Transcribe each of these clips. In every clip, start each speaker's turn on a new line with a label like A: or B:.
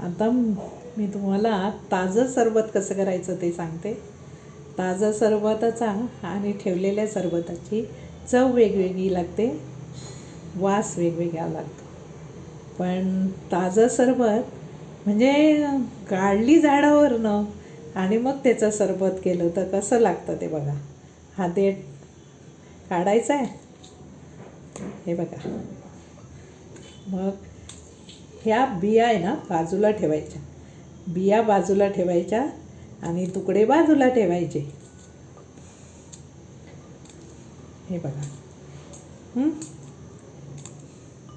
A: आता मी तुम्हाला ताजं सरबत कसं करायचं ते सांगते. ताजं सरबताचा आणि ठेवलेल्या सरबताची चव वेगवेगळी लागते, वास वेगवेगळा लागतो. पण ताजं सरबत म्हणजे काढली झाडावरनं आणि मग त्याचं सरबत केलं तर कसं लागतं ते बघा. हा देठ काढायचा आहे, हे बघा. मग ह्या बिया आहे ना बाजूला ठेवायच्या, बिया बाजूला ठेवायच्या आणि तुकडे बाजूला ठेवायचे. हे बघा.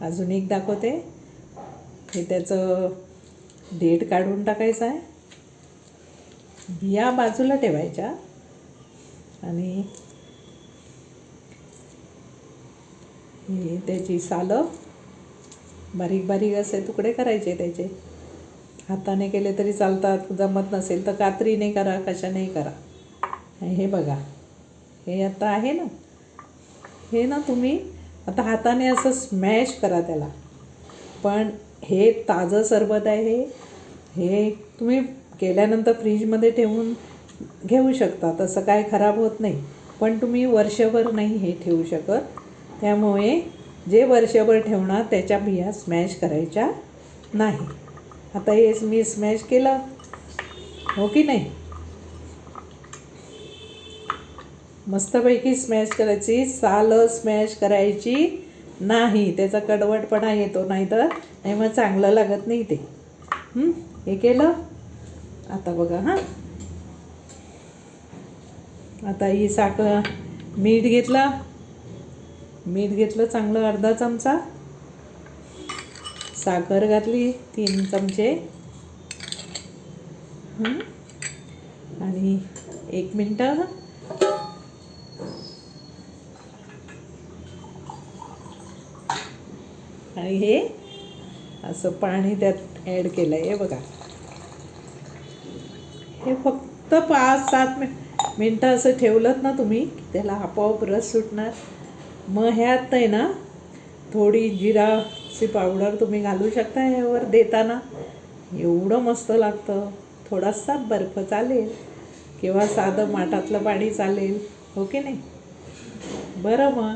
A: अजून एक दाखवते. हे त्याचं देठ काढून टाकायचं आहे, बिया बाजूला ठेवायच्या आणि हे त्याची सालं बारीक बारीक असे तुकडे करायचे त्याचे. हाताने केले तरी चालतात, जमत नसेल तर कात्रीने करा, कशानेही करा. हे बघा, हे आता आहे ना, हे ना तुम्ही आता हाताने असं स्मॅश करा त्याला. पण हे ताजं सरबत आहे, हे तुम्ही केल्यानंतर फ्रीजमध्ये ठेवून घेऊ शकता, तसं काय खराब होत नाही. पण तुम्ही वर्षभर नाही हे ठेवू शकत. त्यामुळे जे वर्षभर ठेवणार त्याच्या बिया स्मॅश करायच्या नाही. आता हे मी स्मॅश केलं, हो की नाही? मस्तपैकी स्मॅश करायची, सालं स्मॅश करायची नाही, त्याचा कडवटपणा येतो, नाही मग चांगलं लागत नाही ते. हे केलं. आता बघा, आता ही साखर, मीठ घेतलं चांगलं, अर्धा चमचा. साखर घातली 3 चमचे. आणि 1 मिनटं आणि हे असं पाणी त्यात ॲड केलं आहे. बघा, हे फक्त 5-7 मिनटं असं ठेवलं ना तुम्ही, त्याला आपोआप रस सुटणार. मग ह्यात आहे ना थोडी जिराची पावडर तुम्ही घालू शकता ह्यावर देताना. एवढं मस्त लागतं. थोडासा बर्फ चालेल किंवा साधं माठातलं पाणी चालेल, हो की नाही? बरं, मग